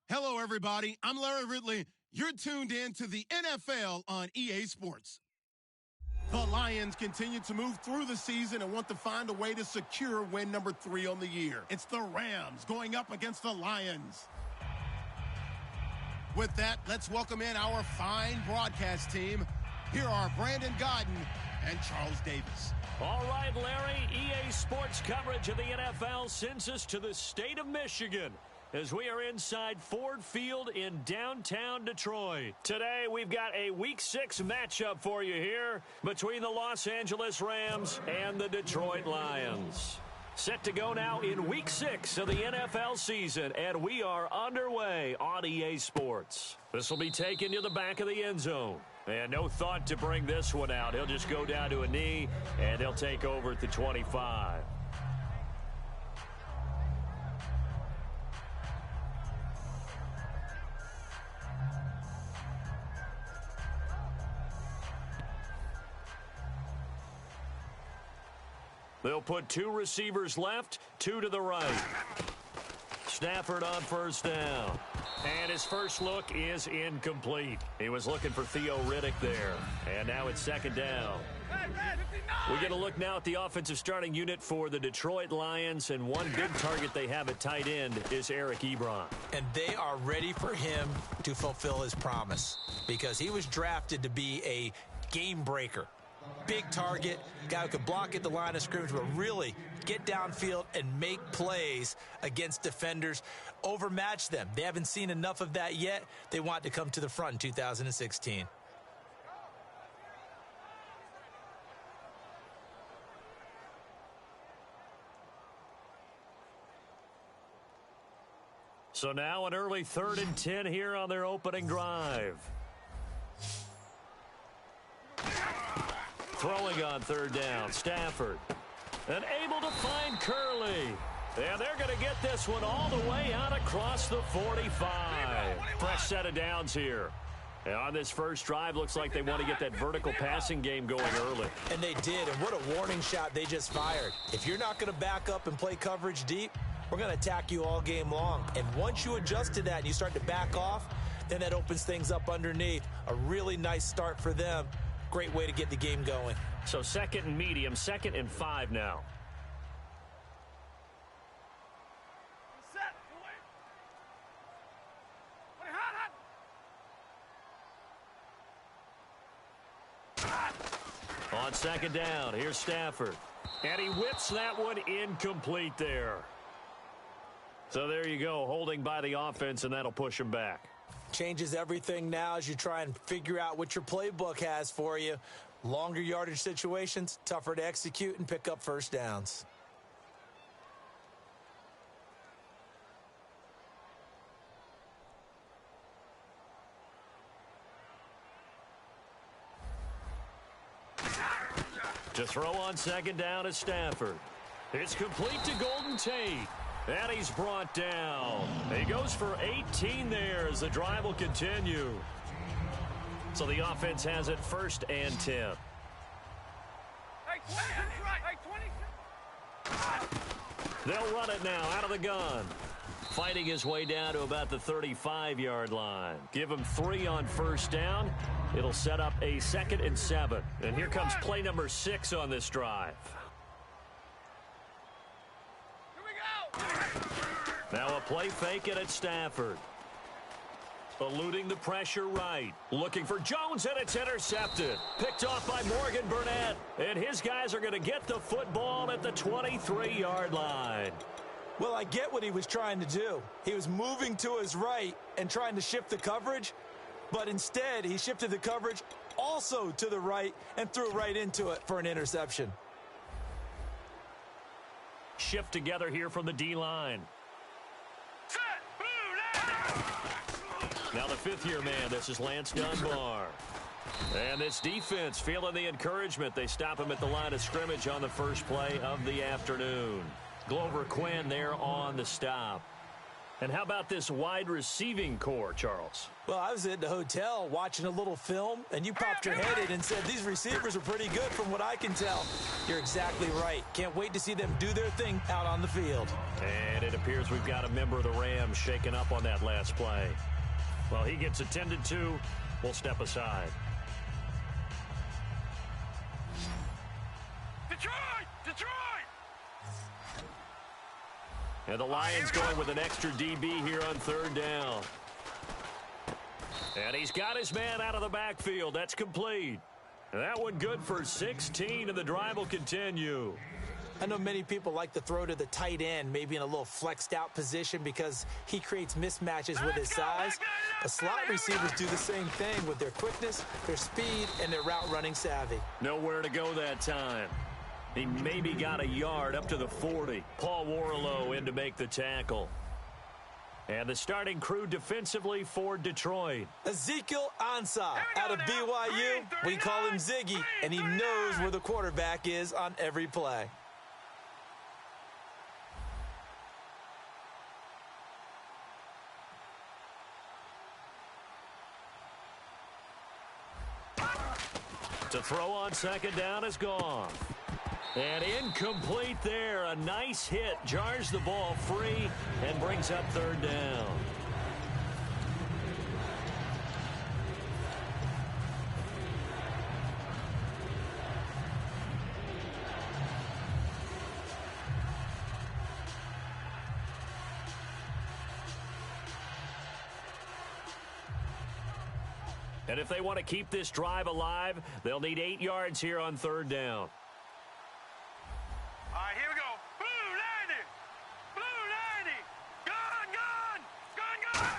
Hello, everybody. I'm Larry Ridley. You're tuned in to the NFL on EA Sports. The Lions continue to move through the season and want to find a way to secure win number 3 on the year. It's the Rams going up against the Lions. With that, let's welcome in our fine broadcast team. Here are Brandon Godden and Charles Davis. All right, Larry, EA Sports coverage of the NFL sends us to the state of Michigan as we are inside Ford Field in downtown Detroit. Today, we've got a Week 6 matchup for you here between the Los Angeles Rams and the Detroit Lions. Set to go now in Week 6 of the NFL season, and we are underway on EA Sports. This will be taken to the back of the end zone. And no thought to bring this one out. He'll just go down to a knee, and they'll take over at the 25. They'll put 2 receivers left, 2 to the right. Stafford on first down. And his first look is incomplete. He was looking for Theo Riddick there. And now it's second down. We get a look now at the offensive starting unit for the Detroit Lions. And one big target they have at tight end is Eric Ebron. And they are ready for him to fulfill his promise, because he was drafted to be a game breaker. Big target, guy who could block at the line of scrimmage, but really get downfield and make plays against defenders, overmatch them. They haven't seen enough of that yet. They want to come to the front in 2016. So now an early 3rd and 10 here on their opening drive. Throwing on 3rd down, Stafford. And able to find Curley. And they're going to get this one all the way out across the 45. Fresh set of downs here. And on this first drive, looks like they want to get that vertical passing game going early. And they did, and what a warning shot they just fired. If you're not going to back up and play coverage deep, we're going to attack you all game long. And once you adjust to that and you start to back off, then that opens things up underneath. A really nice start for them. Great way to get the game going. So 2nd and medium, 2nd and 5 now. On 2nd down, here's Stafford. And he whips that one incomplete there. So there you go, holding by the offense, and that'll push him back. Changes everything now as you try and figure out what your playbook has for you. Longer yardage situations, tougher to execute and pick up first downs. To throw on 2nd down is Stafford. It's complete to Golden Tate. And he's brought down. He goes for 18 there as the drive will continue. So the offense has it 1st and 10. They'll run it now out of the gun. Fighting his way down to about the 35-yard line. Give him 3 on first down. It'll set up a 2nd and 7. And here comes play number 6 on this drive. Now a play fake and it's Stafford. Eluding the pressure right. Looking for Jones, and it's intercepted. Picked off by Morgan Burnett. And his guys are going to get the football at the 23-yard line. Well, I get what he was trying to do. He was moving to his right and trying to shift the coverage. But instead, he shifted the coverage also to the right and threw right into it for an interception. Shift together here from the D-line. Now the 5th-year man, this is Lance Dunbar. And this defense feeling the encouragement. They stop him at the line of scrimmage on the first play of the afternoon. Glover Quinn there on the stop. And how about this wide receiving core, Charles? Well, I was at the hotel watching a little film, and you popped your head in and said these receivers are pretty good from what I can tell. You're exactly right. Can't wait to see them do their thing out on the field. And it appears we've got a member of the Rams shaking up on that last play. Well, he gets attended to. We'll step aside. Detroit! And the Lions going with an extra DB here on third down. And he's got his man out of the backfield. That's complete. And that one good for 16, and the drive will continue. I know many people like to throw to the tight end, maybe in a little flexed out position because he creates mismatches with his size. The slot receivers do the same thing with their quickness, their speed, and their route running savvy. Nowhere to go that time. He maybe got a yard up to the 40. Paul Warlow in to make the tackle. And the starting crew defensively for Detroit. Ezekiel Ansah out of BYU. We call him Ziggy, and he knows where the quarterback is on every play. To throw on second down is gone. And incomplete there. A nice hit. Jars the ball free and brings up third down. And if they want to keep this drive alive, they'll need 8 yards here on third down. All right, here we go. Blue 90. Gone.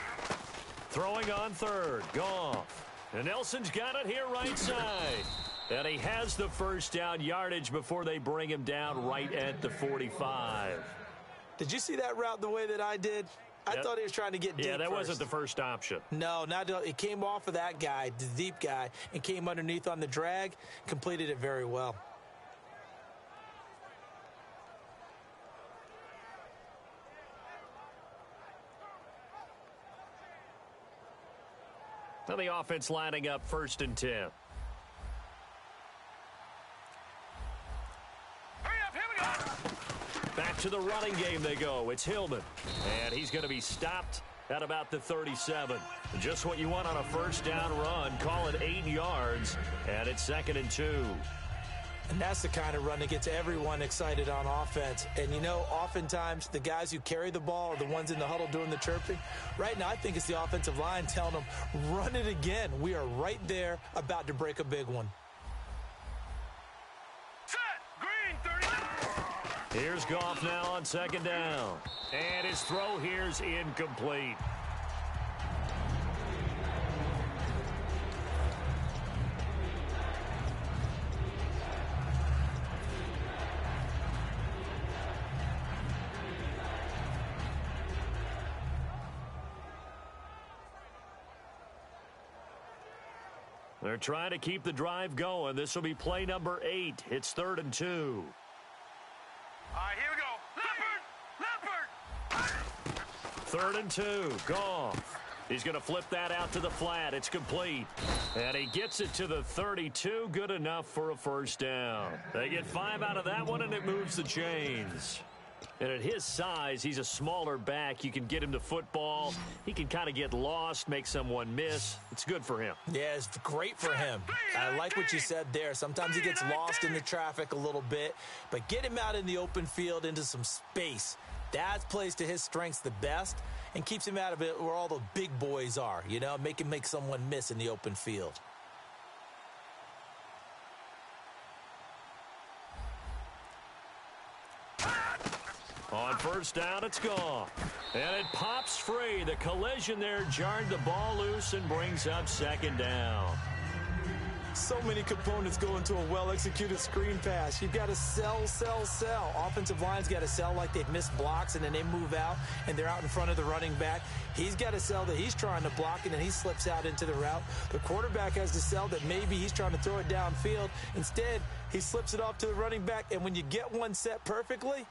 Throwing on third. Goff. And Nelson's got it here right side. And he has the first down yardage before they bring him down right at the 45. Did you see that route the way that I did? I thought he was trying to get deep. Yeah, that first. wasn't the first option. No, it came off of that guy, the deep guy, and came underneath on the drag, completed it very well. Now the offense lining up 1st and 10. Hurry up, here we go. Back to the running game they go. It's Hillman. And he's going to be stopped at about the 37. Just what you want on a first down run. Call it 8 yards. And it's 2nd and 2. And that's the kind of run that gets everyone excited on offense. And, you know, oftentimes the guys who carry the ball are the ones in the huddle doing the chirping. Right now, I think it's the offensive line telling them, run it again. We are right there about to break a big one. Set. Green 39. Here's Goff now on 2nd down. And his throw here's incomplete. They're trying to keep the drive going. This will be play number 8. It's 3rd and 2. All right, here we go. Leopard. 3rd and 2. Goff. He's going to flip that out to the flat. It's complete. And he gets it to the 32. Good enough for a first down. They get 5 out of that one, and it moves the chains. And at his size, he's a smaller back. You can get him to football. He can kind of get lost, make someone miss. It's good for him. Yeah, it's great for him. I like what you said there. Sometimes he gets lost in the traffic a little bit, but get him out in the open field into some space. That plays to his strengths the best and keeps him out of it where all the big boys are, you know, make him make someone miss in the open field. On first down, it's gone. And it pops free. The collision there jarred the ball loose and brings up 2nd down. So many components go into a well-executed screen pass. You've got to sell. Offensive line's got to sell like they've missed blocks, and then they move out, and they're out in front of the running back. He's got to sell that he's trying to block, and then he slips out into the route. The quarterback has to sell that maybe he's trying to throw it downfield. Instead, he slips it off to the running back, and when you get one set perfectly,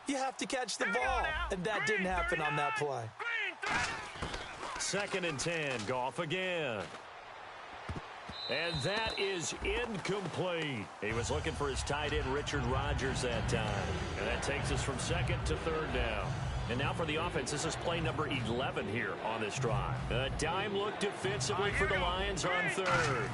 you have to catch the ball. And that didn't happen on that play. 2nd and 10, Goff again. And that is incomplete. He was looking for his tight end, Richard Rodgers, that time. And that takes us from 2nd to 3rd down. And now for the offense, this is play number 11 here on this drive. A dime look defensively for the Lions on 3rd.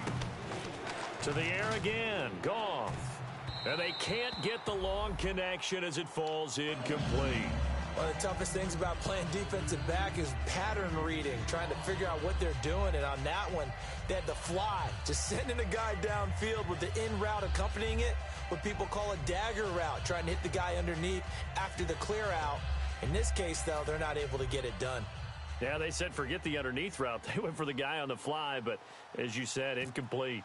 To the air again, Goff. And they can't get the long connection as it falls incomplete. One of the toughest things about playing defensive back is pattern reading, trying to figure out what they're doing. And on that one, they had the fly, just sending a guy downfield with the in route accompanying it, what people call a dagger route, trying to hit the guy underneath after the clear out. In this case, though, they're not able to get it done. Yeah, they said forget the underneath route. They went for the guy on the fly, but as you said, incomplete.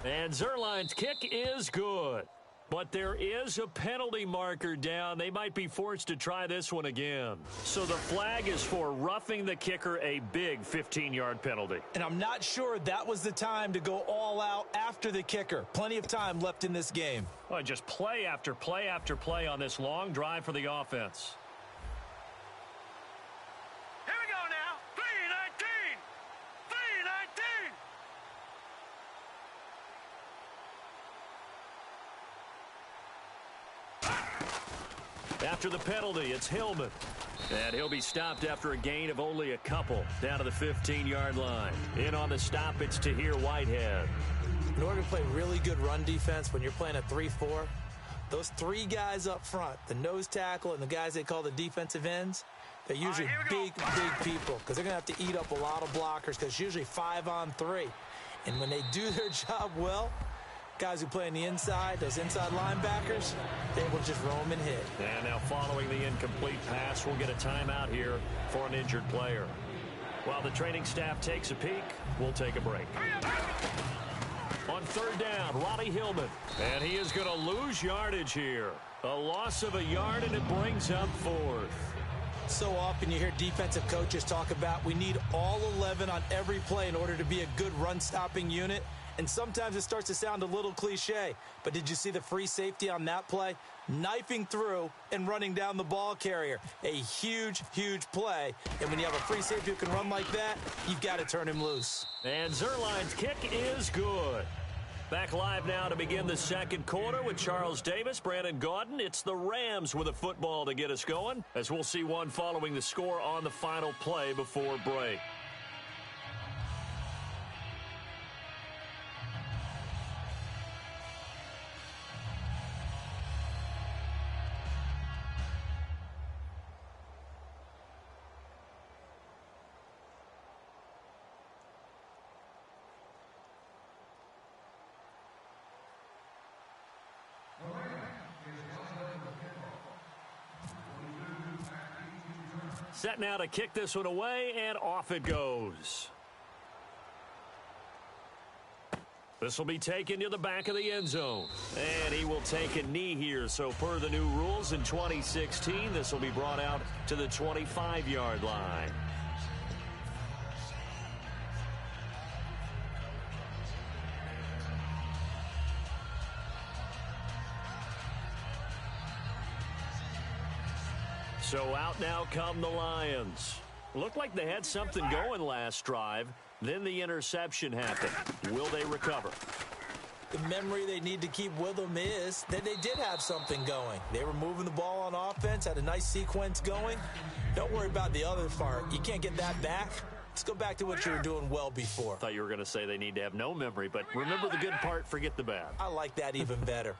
And Zuerlein's kick is good. But there is a penalty marker down. They might be forced to try this one again. So the flag is for roughing the kicker, a big 15-yard penalty. And I'm not sure that was the time to go all out after the kicker. Plenty of time left in this game. Well, just play after play after play on this long drive for the offense. Here we go now. 3:19. 3:19. After the penalty, it's Hillman. And he'll be stopped after a gain of only a couple down to the 15-yard line. In on the stop, it's Tahir Whitehead. In order to play really good run defense when you're playing a 3-4, those 3 guys up front, the nose tackle and the guys they call the defensive ends, they're usually big people because they're going to have to eat up a lot of blockers because it's usually 5-on-3. And when they do their job well, guys who play on the inside, those inside linebackers, they will just roam and hit. And now following the incomplete pass, we'll get a timeout here for an injured player. While the training staff takes a peek, we'll take a break. On 3rd down, Ronnie Hillman. And he is going to lose yardage here. A loss of a yard, and it brings up 4th. So often you hear defensive coaches talk about we need all 11 on every play in order to be a good run-stopping unit. And sometimes it starts to sound a little cliche. But did you see the free safety on that play? Knifing through and running down the ball carrier. A huge, huge play. And when you have a free safety who can run like that, you've got to turn him loose. And Zuerlein's kick is good. Back live now to begin the 2nd quarter with Charles Davis, Brandon Gaudin. It's the Rams with a football to get us going, as we'll see one following the score on the final play before break. Set now to kick this one away, and off it goes. This will be taken to the back of the end zone. And he will take a knee here. So per the new rules in 2016, this will be brought out to the 25-yard line. So out now come the Lions. Looked like they had something going last drive. Then the interception happened. Will they recover? The memory they need to keep with them is that they did have something going. They were moving the ball on offense, had a nice sequence going. Don't worry about the other part. You can't get that back. Let's go back to what you were doing well before. I thought you were going to say they need to have no memory, but remember the good part, forget the bad. I like that even better.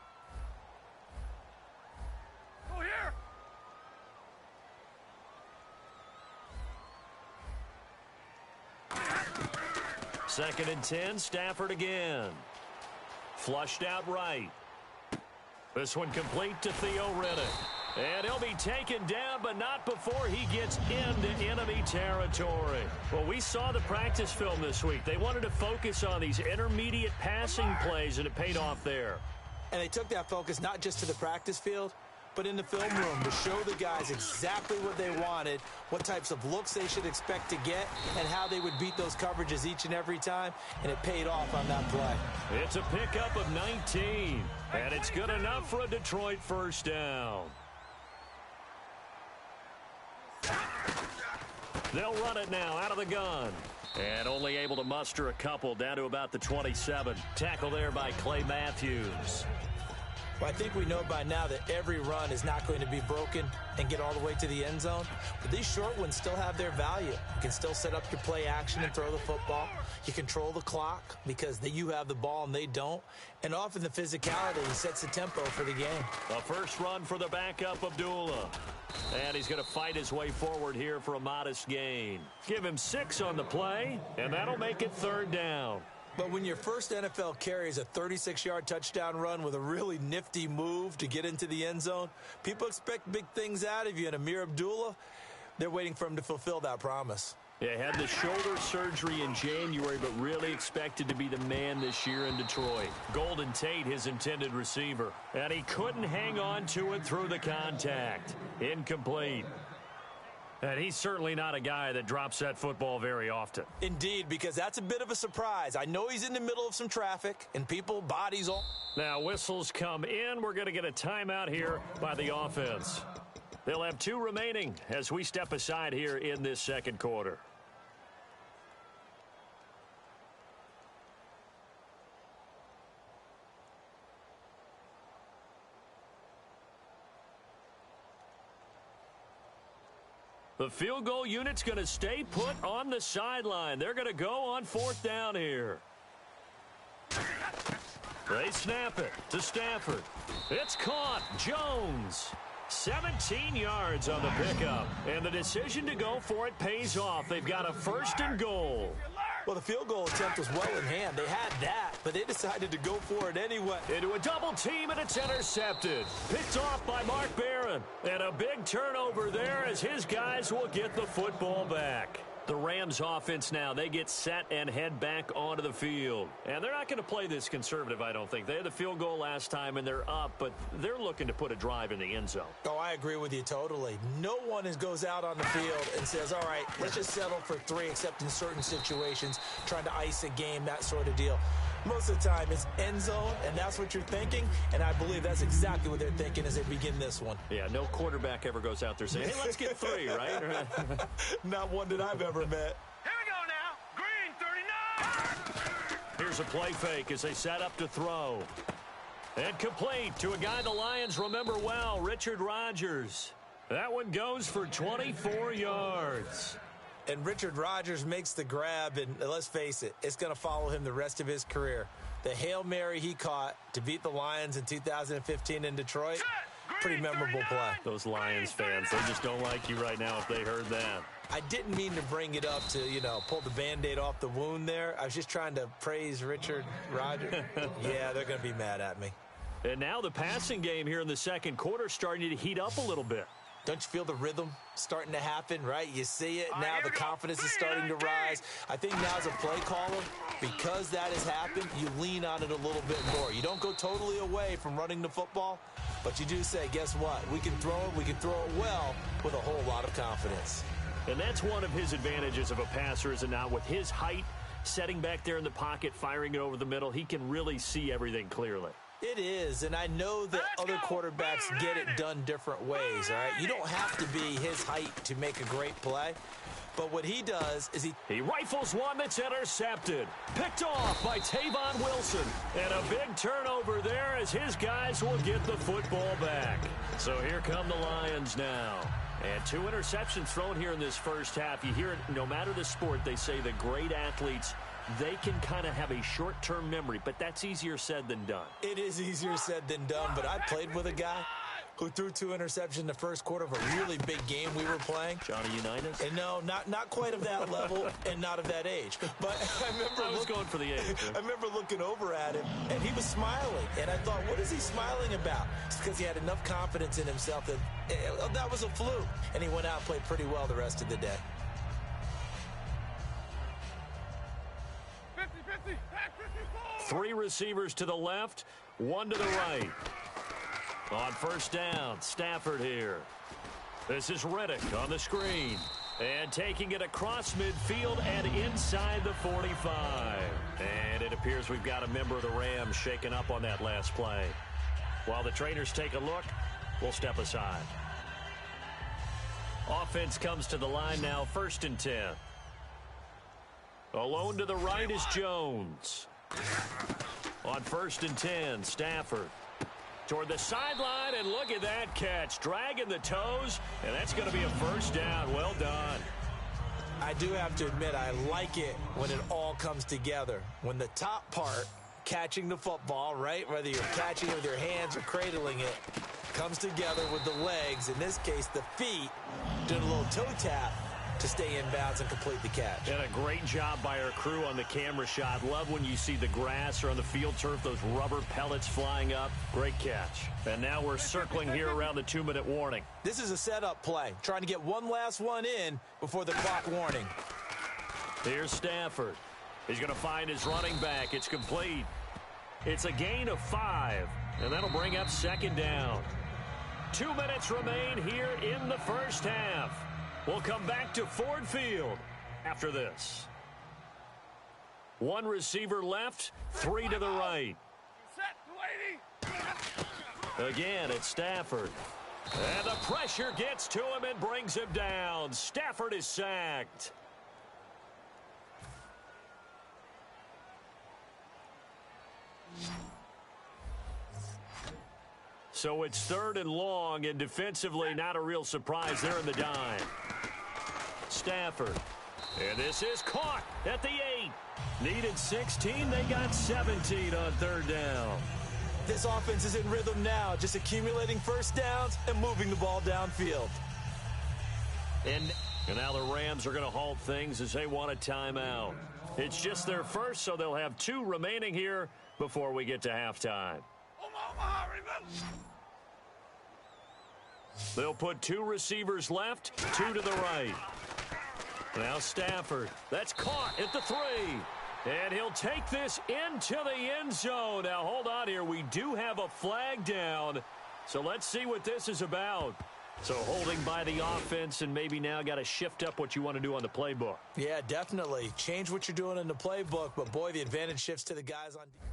Oh, here. Second and 10, Stafford again. Flushed out right. This one complete to Theo Riddick. And he'll be taken down, but not before he gets into enemy territory. Well, we saw the practice film this week. They wanted to focus on these intermediate passing plays, and it paid off there. And they took that focus not just to the practice field, but in the film room to show the guys exactly what they wanted, what types of looks they should expect to get, and how they would beat those coverages each and every time, and it paid off on that play. It's a pickup of 19, and it's good enough for a Detroit first down. They'll run it now out of the gun. And only able to muster a couple down to about the 27. Tackle there by Clay Matthews. Well, I think we know by now that every run is not going to be broken and get all the way to the end zone. But these short ones still have their value. You can still set up your play action and throw the football. You control the clock because you have the ball and they don't. And often the physicality sets the tempo for the game. A first run for the backup, Abdullah. And he's going to fight his way forward here for a modest gain. Give him 6 on the play, and that'll make it third down. But when your first NFL carry is a 36-yard touchdown run with a really nifty move to get into the end zone, people expect big things out of you. And Amir Abdullah, they're waiting for him to fulfill that promise. Yeah, had the shoulder surgery in January, but really expected to be the man this year in Detroit. Golden Tate, his intended receiver. And he couldn't hang on to it through the contact. Incomplete. And he's certainly not a guy that drops that football very often. Indeed, because that's a bit of a surprise. I know he's in the middle of some traffic, and bodies all... Now, whistles come in. We're going to get a timeout here by the offense. They'll have 2 remaining as we step aside here in this second quarter. The field goal unit's going to stay put on the sideline. They're going to go on 4th down here. They snap it to Stafford. It's caught. Jones. 17 yards on the pickup. And the decision to go for it pays off. They've got a 1st and goal. Well, the field goal attempt was well in hand. They had that, but they decided to go for it anyway. Into a double team, and it's intercepted. Picked off by Mark Barron. And a big turnover there as his guys will get the football back. The Rams offense now, they get set and head back onto the field. And they're not going to play this conservative, I don't think. They had the field goal last time, and they're up, but they're looking to put a drive in the end zone. Oh, I agree with you totally. No one goes out on the field and says, all right, let's just settle for 3, except in certain situations, trying to ice a game, that sort of deal. Most of the time, it's end zone, and that's what you're thinking, and I believe that's exactly what they're thinking as they begin this one. Yeah, no quarterback ever goes out there saying, hey, let's get 3, right? Not one that I've ever met. Here we go now. Green 39. Here's a play fake as they set up to throw. And complete to a guy the Lions remember well, Richard Rodgers. That one goes for 24 yards. And Richard Rodgers makes the grab, and let's face it, it's going to follow him the rest of his career. The Hail Mary he caught to beat the Lions in 2015 in Detroit, pretty memorable play. Those Lions fans, they just don't like you right now if they heard that. I didn't mean to bring it up to, pull the Band-Aid off the wound there. I was just trying to praise Richard Rodgers. Yeah, they're going to be mad at me. And now the passing game here in the second quarter starting to heat up a little bit. Don't you feel the rhythm starting to happen, right? You see it. Now the confidence is starting to rise. I think now as a play caller, because that has happened, you lean on it a little bit more. You don't go totally away from running the football, but you do say, guess what? We can throw it. We can throw it well with a whole lot of confidence. And that's one of his advantages of a passer, is it not? With his height, setting back there in the pocket, firing it over the middle, he can really see everything clearly. It is, and I know that other quarterbacks get it done different ways, all right? You don't have to be his height to make a great play, but what he does is he rifles one that's intercepted. Picked off by Tavon Wilson. And a big turnover there as his guys will get the football back. So here come the Lions now. And 2 interceptions thrown here in this first half. You hear it, no matter the sport, they say the great athletes, they can kind of have a short-term memory, but that's easier said than done. It is easier said than done, but I played with a guy who threw 2 interceptions in the first quarter of a really big game we were playing. Johnny Unitas? And no, not quite of that level and not of that age. But I was going for the age. I remember looking over at him, and he was smiling. And I thought, what is he smiling about? It's because he had enough confidence in himself that was a fluke. And he went out and played pretty well the rest of the day. 3 receivers to the left, 1 to the right. On first down, Stafford here. This is Riddick on the screen. And taking it across midfield and inside the 45. And it appears we've got a member of the Rams shaken up on that last play. While the trainers take a look, we'll step aside. Offense comes to the line now, 1st and 10. Alone to the right is Jones. On 1st and 10, Stafford. Toward the sideline, and look at that catch. Dragging the toes, and that's going to be a first down. Well done. I do have to admit, I like it when it all comes together. When the top part, catching the football, right, whether you're catching it with your hands or cradling it, comes together with the legs, in this case the feet, doing a little toe tap to stay in bounds and complete the catch. And a great job by our crew on the camera shot. Love when you see the grass or on the field turf, those rubber pellets flying up. Great catch. And now we're circling here around the 2-minute warning. This is a setup play, trying to get one last one in before the clock warning. Here's Stafford. He's going to find his running back. It's complete. It's a gain of 5, and that'll bring up 2nd down. 2 minutes remain here in the first half. We'll come back to Ford Field after this. 1 receiver left, 3 to the right. Again, it's Stafford. And the pressure gets to him and brings him down. Stafford is sacked. So it's 3rd and long, and defensively not a real surprise there in the dime. Stafford. And this is caught at the 8. Needed 16. They got 17 on 3rd down. This offense is in rhythm now, just accumulating first downs and moving the ball downfield. And now the Rams are going to halt things as they want a timeout. It's just their first, so they'll have 2 remaining here before we get to halftime. They'll put 2 receivers left, 2 to the right. Now Stafford. That's caught at the 3. And he'll take this into the end zone. Now, hold on here. We do have a flag down. So let's see what this is about. So holding by the offense, and maybe now got to shift up what you want to do on the playbook. Yeah, definitely. Change what you're doing in the playbook, but boy, the advantage shifts to the guys on defense.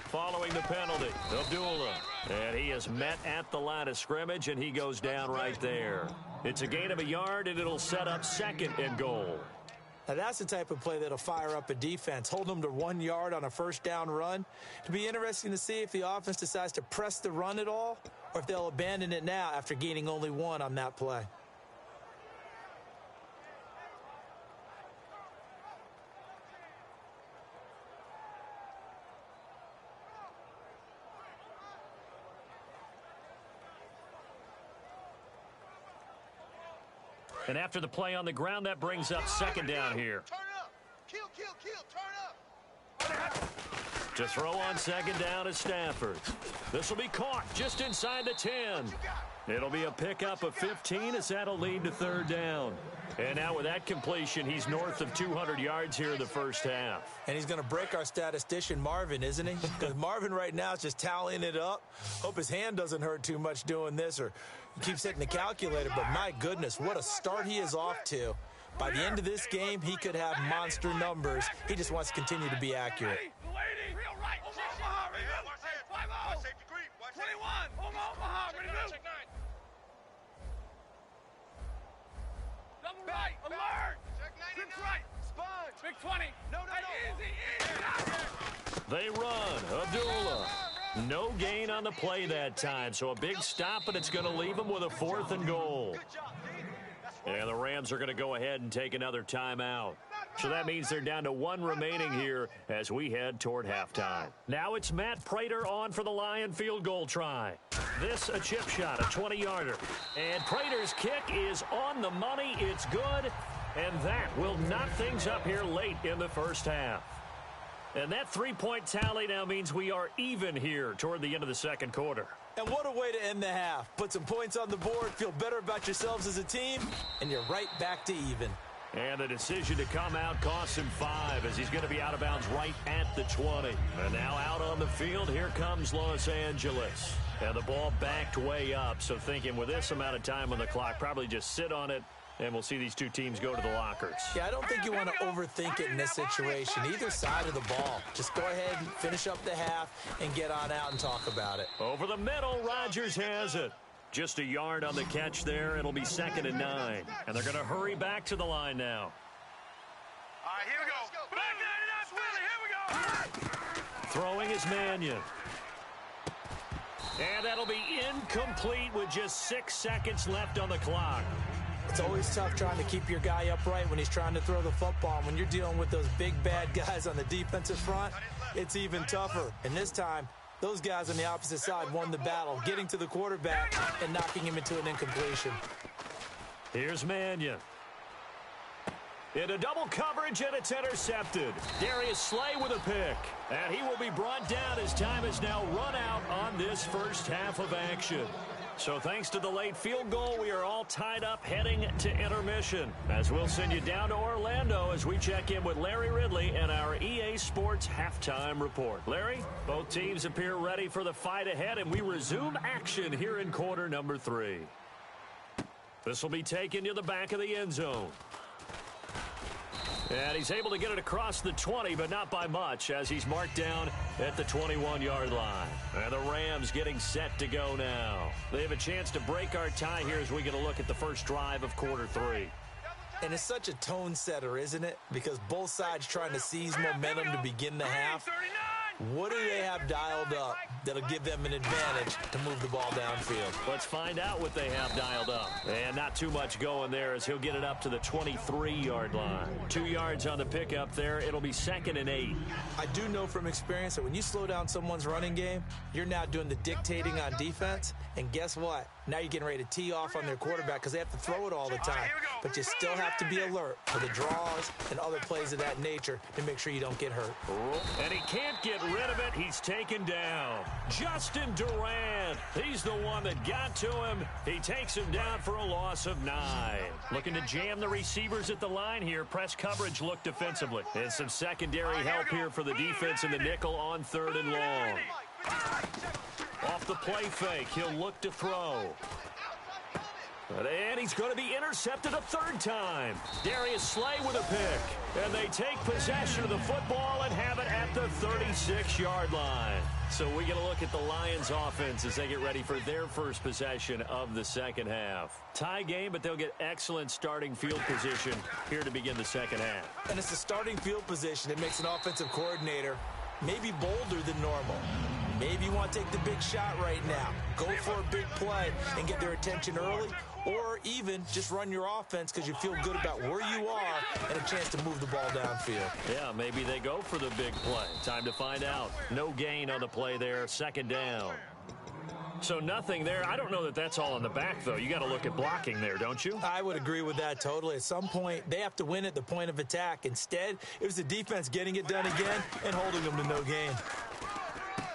Following the penalty, Abdullah. And he is met at the line of scrimmage, and he goes down right there. It's a gain of 1 yard, and it'll set up 2nd and goal. Now, that's the type of play that'll fire up a defense. Hold them to 1 yard on a first down run. It'll be interesting to see if the offense decides to press the run at all, or if they'll abandon it now after gaining only 1 on that play. And after the play on the ground, that brings up 2nd down here. Turn up. Turn up. To throw on 2nd down is Stafford. This will be caught just inside the 10. It'll be a pickup of 15 as that'll lead to 3rd down. And now with that completion, he's north of 200 yards here in the first half. And he's going to break our statistician, Marvin, isn't he? Because Marvin right now is just tallying it up. Hope his hand doesn't hurt too much doing this, or he keeps hitting the calculator. But my goodness, what a start he is off to. By the end of this game, he could have monster numbers. He just wants to continue to be accurate. Right, alert! Check 99. Right. Big 20. No. Easy. They run. Abdullah. No gain on the play that time, so a big stop, and it's going to leave them with a 4th and goal. And the Rams are going to go ahead and take another timeout. So that means they're down to 1 remaining here as we head toward halftime. Now it's Matt Prater on for the Lion field goal try. This a chip shot, a 20-yarder. And Prater's kick is on the money. It's good. And that will knot things up here late in the first half. And that 3-point tally now means we are even here toward the end of the second quarter. And what a way to end the half. Put some points on the board, feel better about yourselves as a team, and you're right back to even. And the decision to come out costs him 5 as he's going to be out of bounds right at the 20. And now out on the field, here comes Los Angeles. And the ball backed way up, so thinking with this amount of time on the clock, probably just sit on it, and we'll see these two teams go to the lockers. Yeah, I don't think you want to overthink it in this situation, either side of the ball. Just go ahead and finish up the half and get on out and talk about it. Over the middle, Rodgers has it. Just a yard on the catch there. It'll be 2nd and 9. And they're going to hurry back to the line now. All right, here we go. Back 99, Willie, here we go. Throwing is Mannion. And that'll be incomplete with just 6 seconds left on the clock. It's always tough trying to keep your guy upright when he's trying to throw the football. When you're dealing with those big, bad guys on the defensive front, it's even tougher. And this time, those guys on the opposite side won the battle, getting to the quarterback and knocking him into an incompletion. Here's Mannion. Into double coverage, and it's intercepted. Darius Slay with a pick. And he will be brought down as time is now run out on this first half of action. So thanks to the late field goal, we are all tied up heading to intermission. As we'll send you down to Orlando as we check in with Larry Ridley and our EA Sports Halftime Report. Larry, both teams appear ready for the fight ahead, and we resume action here in quarter number 3. This will be taken to the back of the end zone. And he's able to get it across the 20, but not by much, as he's marked down at the 21-yard line. And the Rams getting set to go now. They have a chance to break our tie here as we get a look at the first drive of quarter 3. And it's such a tone setter, isn't it? Because both sides trying to seize momentum to begin the half. What do they have dialed up that'll give them an advantage to move the ball downfield? Let's find out what they have dialed up. And not too much going there as he'll get it up to the 23-yard line. 2 yards on the pickup there. It'll be 2nd and 8. I do know from experience that when you slow down someone's running game, you're now doing the dictating on defense. And guess what? Now you're getting ready to tee off on their quarterback because they have to throw it all the time. But you still have to be alert for the draws and other plays of that nature to make sure you don't get hurt. And he can't get rid of it. He's taken down. Justin Durant. He's the one that got to him. He takes him down for a loss of 9. Looking to jam the receivers at the line here. Press coverage look defensively. And some secondary help here for the defense in the nickel on 3rd and long. Off the play fake, he'll look to throw. And he's going to be intercepted a 3rd time. Darius Slay with a pick. And they take possession of the football and have it at the 36-yard line. So we get a look at the Lions offense as they get ready for their first possession of the second half. Tie game, but they'll get excellent starting field position here to begin the second half. And it's the starting field position that makes an offensive coordinator maybe bolder than normal. Maybe you want to take the big shot right now. Go for a big play and get their attention early, or even just run your offense because you feel good about where you are and a chance to move the ball downfield. Yeah, maybe they go for the big play. Time to find out. No gain on the play there. 2nd down. So nothing there. I don't know that that's all in the back, though. You got to look at blocking there, don't you? I would agree with that totally. At some point, they have to win at the point of attack. Instead, it was the defense getting it done again and holding them to no gain.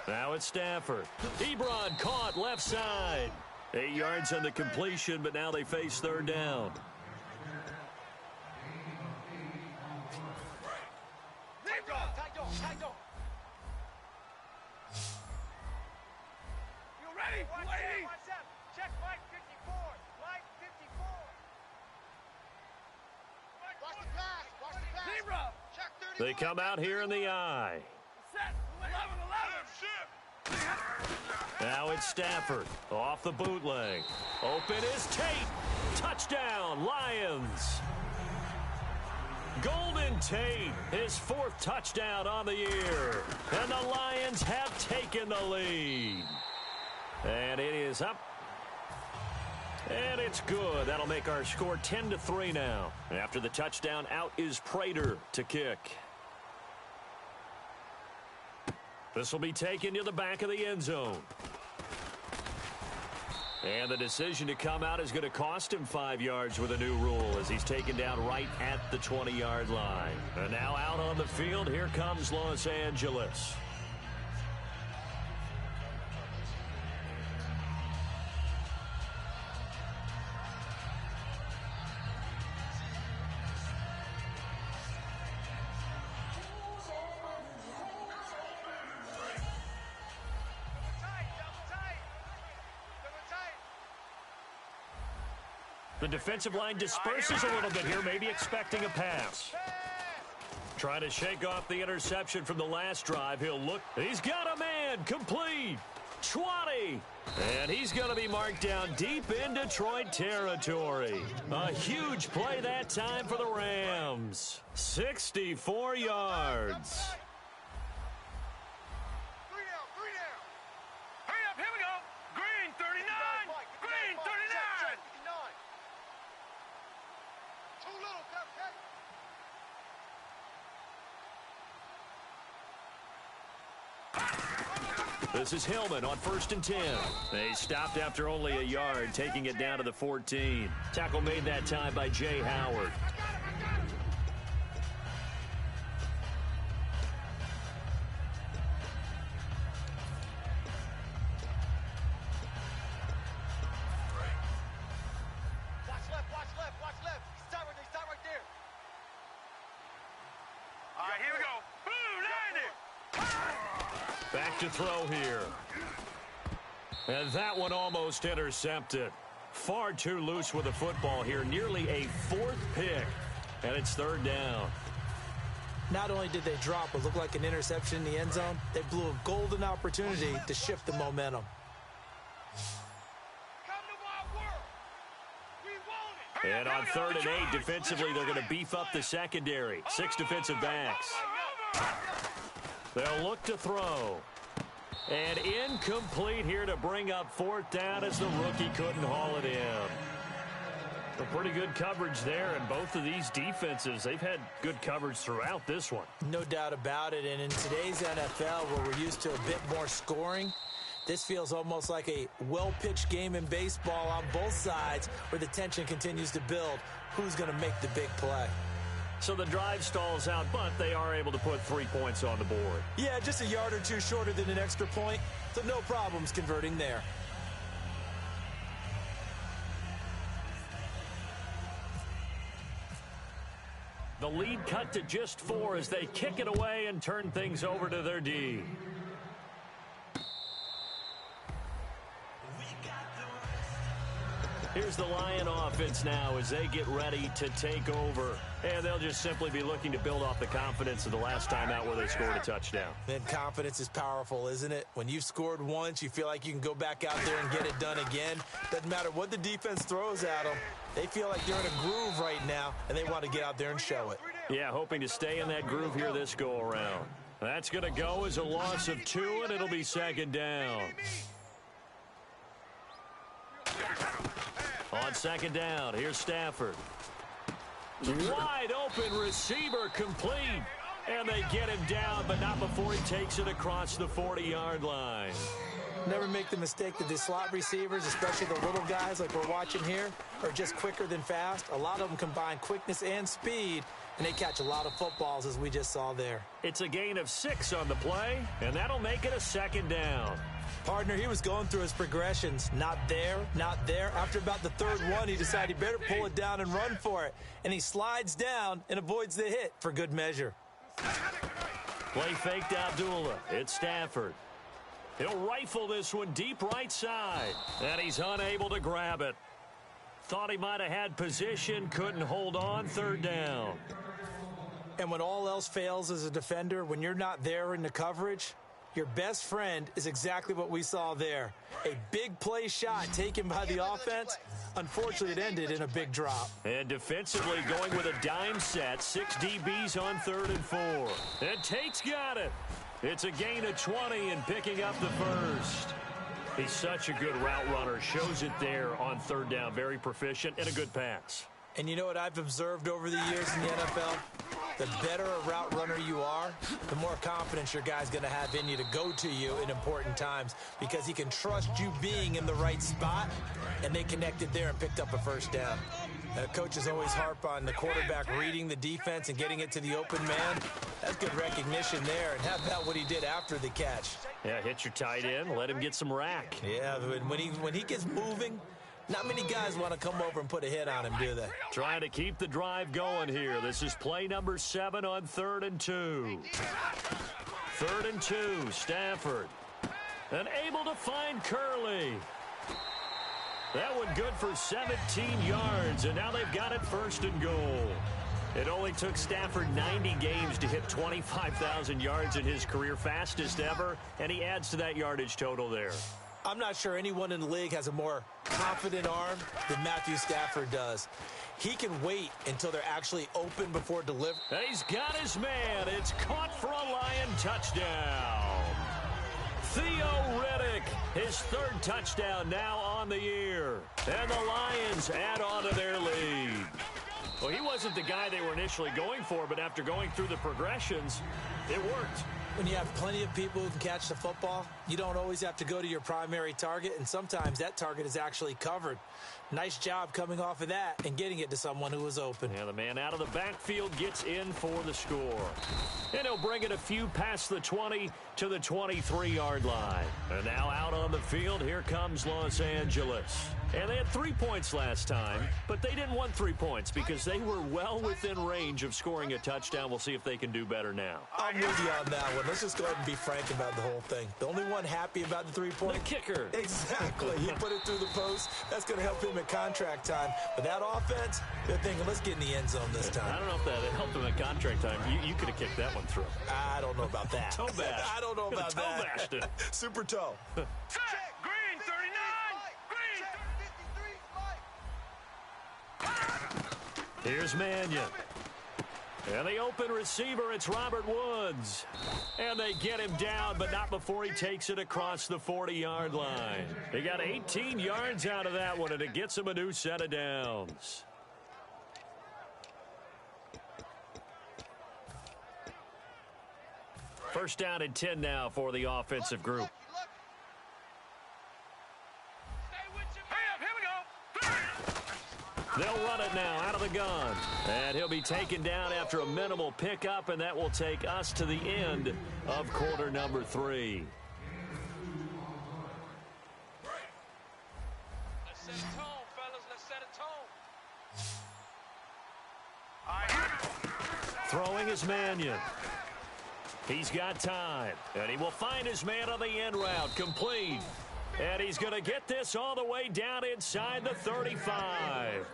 Now it's Stafford. Ebron caught left side. 8 yards on the completion, but now they face 3rd down. You ready? Lady? Check Mike 54. Mike 54. Watch the pass. Watch the pass. Zebra. Check 30. They come out here in the eye. Set. 11. Now it's Stafford off the bootleg. Open is Tate. Touchdown, Lions. Golden Tate, his 4th touchdown on the year. And the Lions have taken the lead. And it is up. And it's good. That'll make our score 10-3 now. After the touchdown, out is Prater to kick. This will be taken to the back of the end zone. And the decision to come out is going to cost him 5 yards with a new rule as he's taken down right at the 20-yard line. And now out on the field, here comes Los Angeles. The defensive line disperses a little bit here, maybe expecting a pass. Trying to shake off the interception from the last drive. He'll look. He's got a man. Complete. 20. And he's going to be marked down deep in Detroit territory. A huge play that time for the Rams. 64 yards. This is Hillman on 1st and 10. They stopped after only a yard, taking it down to the 14. Tackle made that time by Jay Howard. Watch left. Stop right there. All right, here we go. Boom, landed. Back to throw here. And that one almost intercepted. Far too loose with the football here. Nearly a 4th pick. And it's 3rd down. Not only did they drop what looked like an interception in the end zone, they blew a golden opportunity to shift the momentum. And on 3rd and 8, defensively, they're going to beef up the secondary. 6 defensive backs. They'll look to throw. And incomplete here to bring up 4th down as the rookie couldn't haul it in. A pretty good coverage there, and both of these defenses, they've had good coverage throughout this one. No doubt about it, and in today's NFL, where we're used to a bit more scoring, this feels almost like a well-pitched game in baseball on both sides where the tension continues to build. Who's going to make the big play? So the drive stalls out, but they are able to put 3 points on the board. Yeah, just a yard or two shorter than an extra point, so no problems converting there. The lead cut to just 4 as they kick it away and turn things over to their D. Here's the Lion offense now as they get ready to take over. And they'll just simply be looking to build off the confidence of the last time out where they scored a touchdown. And confidence is powerful, isn't it? When you've scored once, you feel like you can go back out there and get it done again. Doesn't matter what the defense throws at them. They feel like they're in a groove right now, and they want to get out there and show it. Yeah, hoping to stay in that groove here this go-around. That's going to go as a loss of 2, and it'll be 2nd down. On 2nd down, here's Stafford. Wide open receiver complete. And they get him down, but not before he takes it across the 40-yard line. Never make the mistake that the slot receivers, especially the little guys like we're watching here, are just quicker than fast. A lot of them combine quickness and speed, and they catch a lot of footballs, as we just saw there. It's a gain of 6 on the play, and that'll make it a 2nd down. Partner, he was going through his progressions. Not there, not there. After about the 3rd one, he decided he better pull it down and run for it. And he slides down and avoids the hit for good measure. Play faked Abdullah. It's Stafford. He'll rifle this one deep right side. And he's unable to grab it. Thought he might have had position, couldn't hold on. 3rd down. And when all else fails as a defender, when you're not there in the coverage, Your best friend is exactly what we saw there. A big play shot taken by the offense. Unfortunately, it ended in a big drop. And defensively going with a dime set. 6 DBs on 3rd and 4. And Tate's got it. It's a gain of 20 and picking up the first. He's such a good route runner. Shows it there on 3rd down. Very proficient and a good pass. And you know what I've observed over the years in the NFL? The better a route runner you are, the more confidence your guy's going to have in you to go to you in important times because he can trust you being in the right spot, and they connected there and picked up a first down. Coaches always harp on the quarterback reading the defense and getting it to the open man. That's good recognition there, and how about what he did after the catch? Yeah, hit your tight end, let him get some rack. Yeah, when he gets moving, not many guys want to come over and put a hit on him, do they? Trying to keep the drive going here. This is play number 7 on 3rd and 2. 3rd and 2, Stafford. And able to find Curley. That one good for 17 yards, and now they've got it 1st and goal. It only took Stafford 90 games to hit 25,000 yards in his career, fastest ever, and he adds to that yardage total there. I'm not sure anyone in the league has a more confident arm than Matthew Stafford does. He can wait until they're actually open before delivering. He's got his man. It's caught for a Lion touchdown. Theo Riddick, his 3rd touchdown now on the year. And the Lions add on to their lead. Well, he wasn't the guy they were initially going for, but after going through the progressions, it worked. When you have plenty of people who can catch the football, you don't always have to go to your primary target, and sometimes that target is actually covered. Nice job coming off of that and getting it to someone who was open. Yeah, the man out of the backfield gets in for the score. And he'll bring it a few past the 20 to the 23-yard line. And now out on the field, here comes Los Angeles. And they had 3 points last time, but they didn't want 3 points because they were well within range of scoring a touchdown. We'll see if they can do better now. I'm with you on that one. Let's just go ahead and be frank about the whole thing. The only one happy about the 3-point? The kicker. Exactly. He put it through the post. That's going to help him at contract time. But that offense, they're thinking, let's get in the end zone this time. I don't know if that helped him at contract time. You could have kicked that one through. I don't know about that. Toe bash. I don't know about that. Toe bashed it. Super toe. Check. Green, 39. Green. Here's Mannion. And the open receiver, it's Robert Woods. And they get him down, but not before he takes it across the 40-yard line. He got 18 yards out of that one, and it gets him a new set of downs. First down and 10 now for the offensive group. They'll run it now out of the gun. And he'll be taken down after a minimal pickup, and that will take us to the end of quarter number 3. Let's set a tone, fellas. Let's set a tone. Throwing is Mannion. He's got time, and he will find his man on the end route. Complete. And he's going to get this all the way down inside the 35.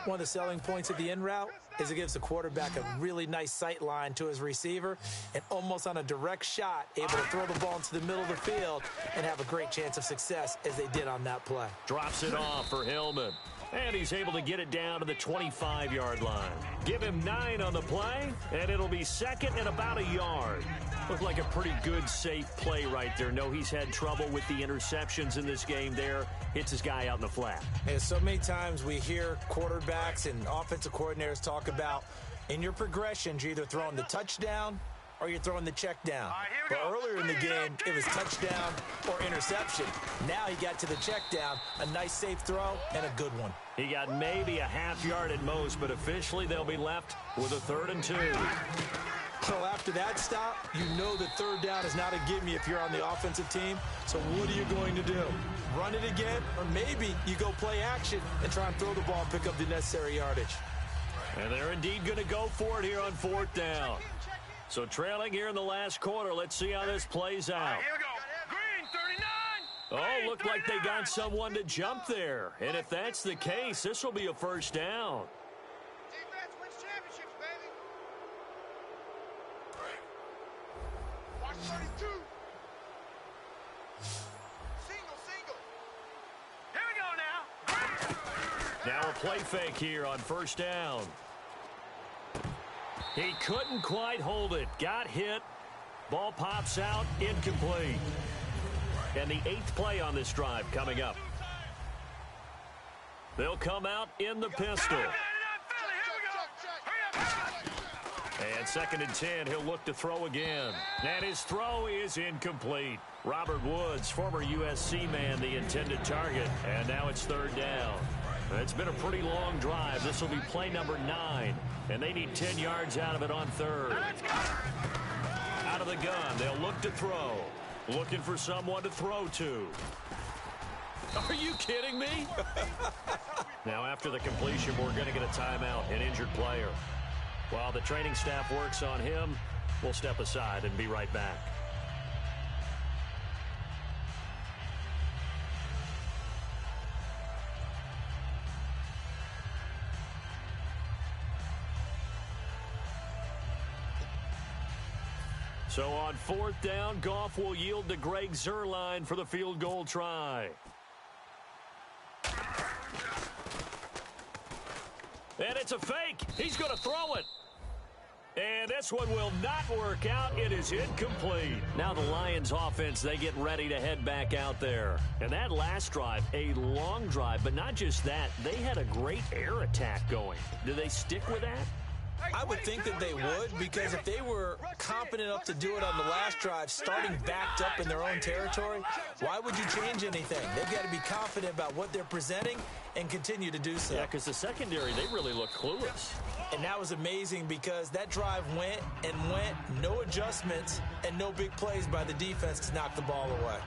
One of the selling points of the in route is it gives the quarterback a really nice sight line to his receiver and almost on a direct shot able to throw the ball into the middle of the field and have a great chance of success as they did on that play. Drops it off for Hillman. And he's able to get it down to the 25-yard line. Give him 9 on the play, and it'll be second and about a yard. Looked like a pretty good, safe play right there. No, he's had trouble with the interceptions in this game there. Hits his guy out in the flat. And so many times we hear quarterbacks and offensive coordinators talk about in your progressions, you're either throwing the touchdown or you're throwing the check down. But earlier in the game, it was touchdown or interception. Now he got to the check down, a nice safe throw, and a good one. He got maybe a half yard at most, but officially they'll be left with a 3rd and 2. So after that stop, you know that 3rd down is not a gimme if you're on the offensive team. So what are you going to do? Run it again? Or maybe you go play action and try and throw the ball and pick up the necessary yardage. And they're indeed going to go for it here on 4th down. So trailing here in the last quarter. Let's see how this plays out. Here we go. Green, 39. Oh, looked like they got someone to jump there. And if that's the case, this will be a first down. Defense wins championships, baby. Watch 32. play fake here on first down. He couldn't quite hold it. Got hit. Ball pops out. Incomplete. And the 8th play on this drive coming up. They'll come out in the pistol. And 2nd and 10, he'll look to throw again. And his throw is incomplete. Robert Woods, former USC man, the intended target. And now it's 3rd down. It's been a pretty long drive. This will be play number 9. And they need 10 yards out of it on 3rd. Out of the gun, they'll look to throw. Looking for someone to throw to. Are you kidding me? Now, after the completion, we're going to get a timeout, an injured player. While the training staff works on him, we'll step aside and be right back. So on 4th down, Goff will yield to Greg Zuerlein for the field goal try. And it's a fake. He's going to throw it. And this one will not work out. It is incomplete. Now the Lions offense, they get ready to head back out there. And that last drive, a long drive, but not just that. They had a great air attack going. Do they stick with that? I would think that they would, because if they were confident enough to do it on the last drive, starting backed up in their own territory, why would you change anything? They've got to be confident about what they're presenting and continue to do so. Yeah, because the secondary, they really look clueless. And that was amazing because that drive went and went, no adjustments and no big plays by the defense to knock the ball away.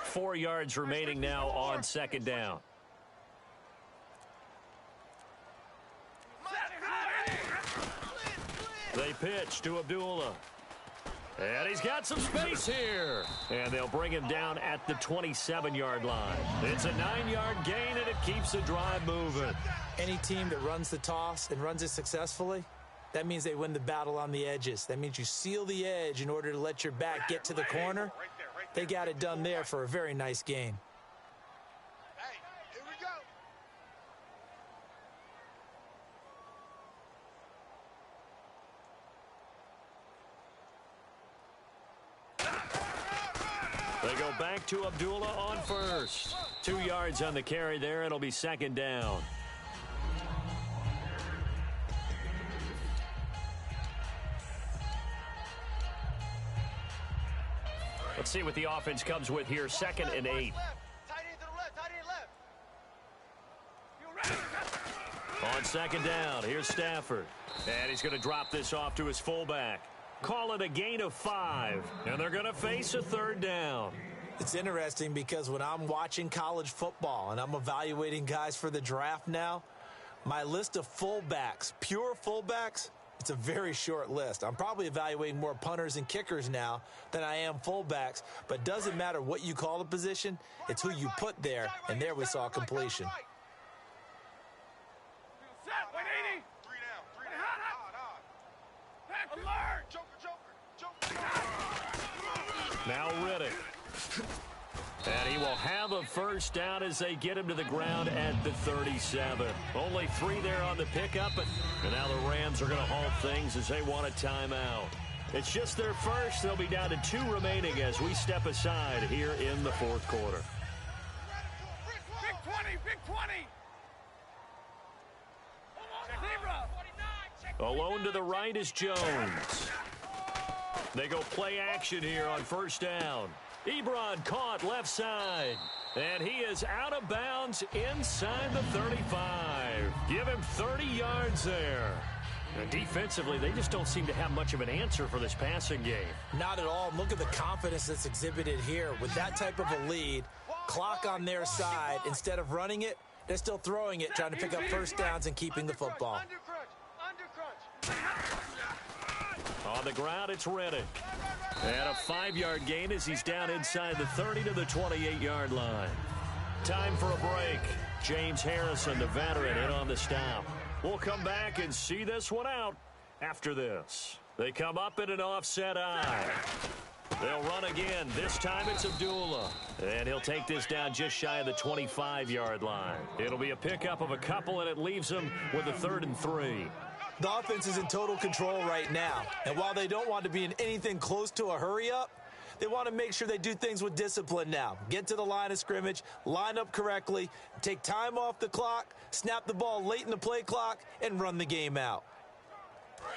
Four yards remaining now on 2nd down. They pitch to Abdullah. And he's got some space here. And they'll bring him down at the 27-yard line. It's a 9-yard gain, and it keeps the drive moving. Any team that runs the toss and runs it successfully, that means they win the battle on the edges. That means you seal the edge in order to let your back get to the corner. They got it done there for a very nice gain. Hey, here we go. They go back to Abdullah on first. 2 yards on the carry there. It'll be 2nd down. Let's see what the offense comes with here. 2nd and 8. On 2nd down, here's Stafford. And he's going to drop this off to his fullback. Call it a gain of 5. And they're going to face a 3rd down. It's interesting because when I'm watching college football and I'm evaluating guys for the draft now, my list of fullbacks, pure fullbacks, it's a very short list. I'm probably evaluating more punters and kickers now than I am fullbacks, but doesn't matter what you call the position, it's who you put there, and there we saw completion. Now Riddick. And he will have a first down as they get him to the ground at the 37. Only 3 there on the pickup, but now the Rams are going to halt things as they want a timeout. It's just their first. They'll be down to 2 remaining as we step aside here in the 4th quarter. Big 20, big 20. Alone to the right is Jones. They go play action here on first down. Ebron caught left side. And he is out of bounds inside the 35. Give him 30 yards there. And defensively, they just don't seem to have much of an answer for this passing game. Not at all. Look at the confidence that's exhibited here. With that type of a lead, clock on their side, instead of running it, they're still throwing it, trying to pick up first downs and keeping the football. On the ground, it's Riddick. And a 5-yard gain as he's down inside the 30 to the 28-yard line. Time for a break. James Harrison, the veteran, in on the stop. We'll come back and see this one out after this. They come up in an offset eye. They'll run again. This time it's Abdullah. And he'll take this down just shy of the 25-yard line. It'll be a pickup of a couple, and it leaves them with a 3rd and 3. The offense is in total control right now. And while they don't want to be in anything close to a hurry-up, they want to make sure they do things with discipline now. Get to the line of scrimmage, line up correctly, take time off the clock, snap the ball late in the play clock, and run the game out.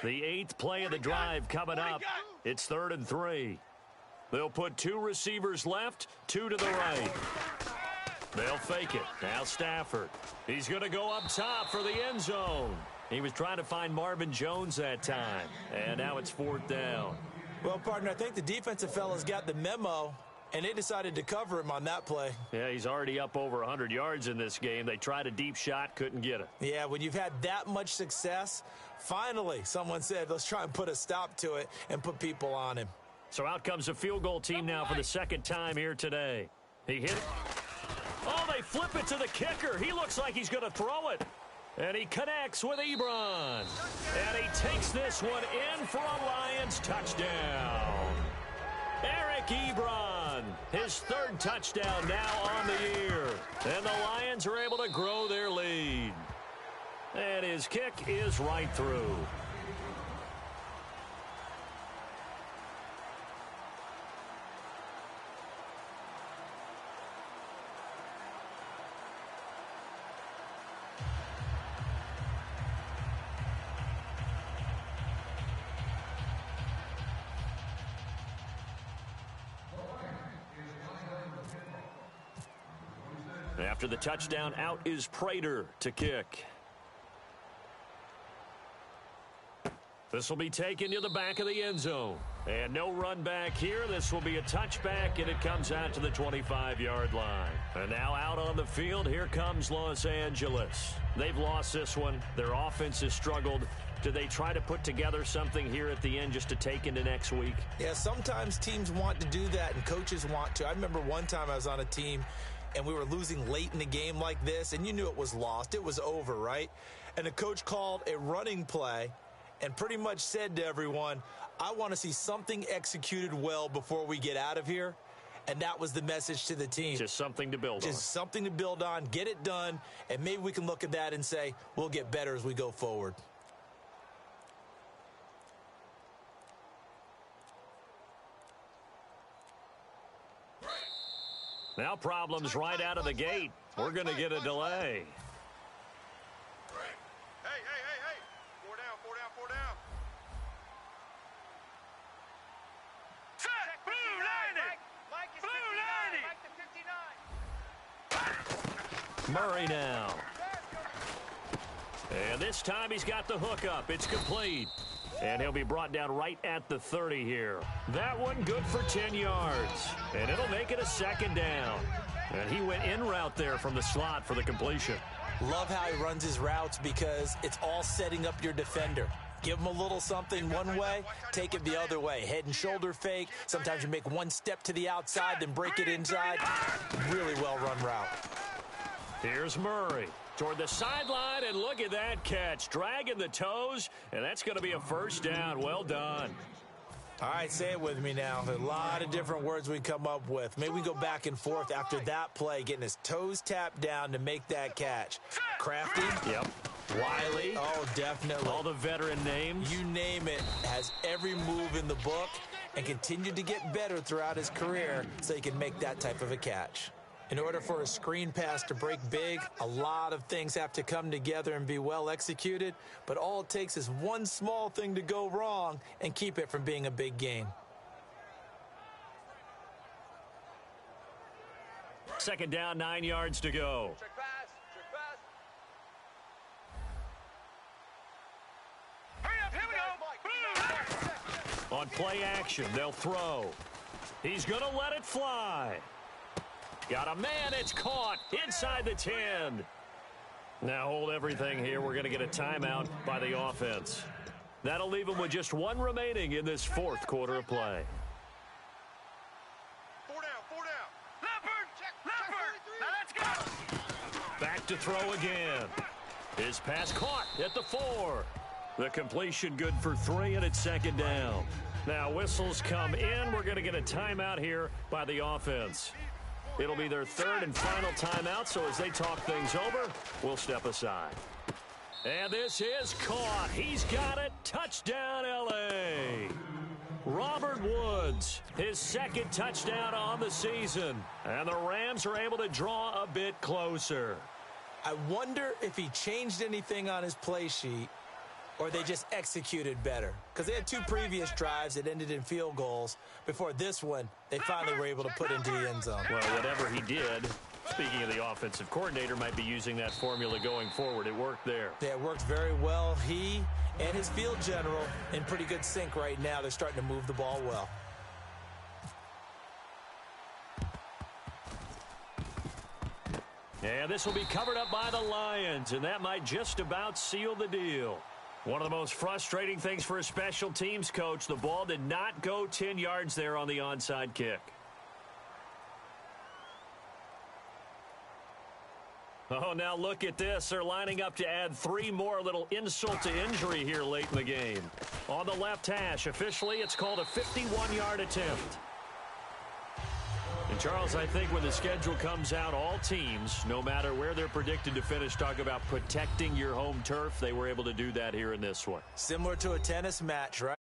The 8th play of the drive coming up. It's 3rd and 3. They'll put 2 receivers left, 2 to the right. They'll fake it. Now Stafford. He's going to go up top for the end zone. He was trying to find Marvin Jones that time. And now it's 4th down. Well, partner, I think the defensive fellas got the memo, and they decided to cover him on that play. Yeah, he's already up over 100 yards in this game. They tried a deep shot, couldn't get it. Yeah, when you've had that much success, finally someone said, let's try and put a stop to it and put people on him. So out comes the field goal team now for the 2nd time here today. He hit it. Oh, they flip it to the kicker. He looks like he's going to throw it. And he connects with Ebron. And he takes this one in for a Lions touchdown. Eric Ebron, his 3rd touchdown now on the year. And the Lions are able to grow their lead. And his kick is right through. After the touchdown, out is Prater to kick. This will be taken to the back of the end zone. And no run back here. This will be a touchback, and it comes out to the 25-yard line. And now out on the field, here comes Los Angeles. They've lost this one. Their offense has struggled. Do they try to put together something here at the end just to take into next week? Yeah, sometimes teams want to do that, and coaches want to. I remember one time I was on a team, and we were losing late in the game like this, and you knew it was lost. It was over, right? And the coach called a running play and pretty much said to everyone, I want to see something executed well before we get out of here. And that was the message to the team. Just something to build on. Just something to build on, get it done, and maybe we can look at that and say, we'll get better as we go forward. Now problems right out of the gate. We're going to get a delay. Hey. 4 down. Set. Blue 90. Blue 90. Murray now. And this time he's got the hook up. It's complete. And he'll be brought down right at the 30 here. That one good for 10 yards. And it'll make it a 2nd down. And he went in route there from the slot for the completion. Love how he runs his routes because it's all setting up your defender. Give him a little something one way, take it the other way. Head and shoulder fake. Sometimes you make one step to the outside, then break it inside. Really well-run route. Here's Murray toward the sideline, and look at that catch. Dragging the toes, and that's going to be a 1st down. Well done. All right, say it with me now. There are a lot of different words we come up with. Maybe we go back and forth after that play, getting his toes tapped down to make that catch. Crafty? Yep. Wiley? Oh, definitely. All the veteran names. You name it. Has every move in the book and continued to get better throughout his career so he can make that type of a catch. In order for a screen pass to break big, a lot of things have to come together and be well executed, but all it takes is one small thing to go wrong and keep it from being a big gain. 2nd down, 9 yards to go. Trick pass. Hurry up, here we go. On play action, they'll throw. He's going to let it fly. Got a man, it's caught inside the 10. Now hold everything here. We're going to get a timeout by the offense. That'll leave them with just one remaining in this 4th quarter of play. Back to throw again. His pass caught at the 4. The completion good for 3, and it's second down. Now whistles come in. We're going to get a timeout here by the offense. It'll be their third and final timeout, so as they talk things over, we'll step aside. And this is caught. He's got it. Touchdown, L.A. Robert Woods, his second touchdown on the season. And the Rams are able to draw a bit closer. I wonder if he changed anything on his play sheet or they just executed better. Because they had 2 previous drives that ended in field goals. Before this one, they finally were able to put into the end zone. Well, whatever he did, speaking of the offensive coordinator, might be using that formula going forward. It worked there. Yeah, it worked very well. He and his field general in pretty good sync right now. They're starting to move the ball well. And this will be covered up by the Lions, and that might just about seal the deal. One of the most frustrating things for a special teams coach, the ball did not go 10 yards there on the onside kick. Oh, now look at this. They're lining up to add 3 more. A little insult to injury here late in the game. On the left hash, officially, it's called a 51-yard attempt. And, Charles, I think when the schedule comes out, all teams, no matter where they're predicted to finish, talk about protecting your home turf. They were able to do that here in this one. Similar to a tennis match, right?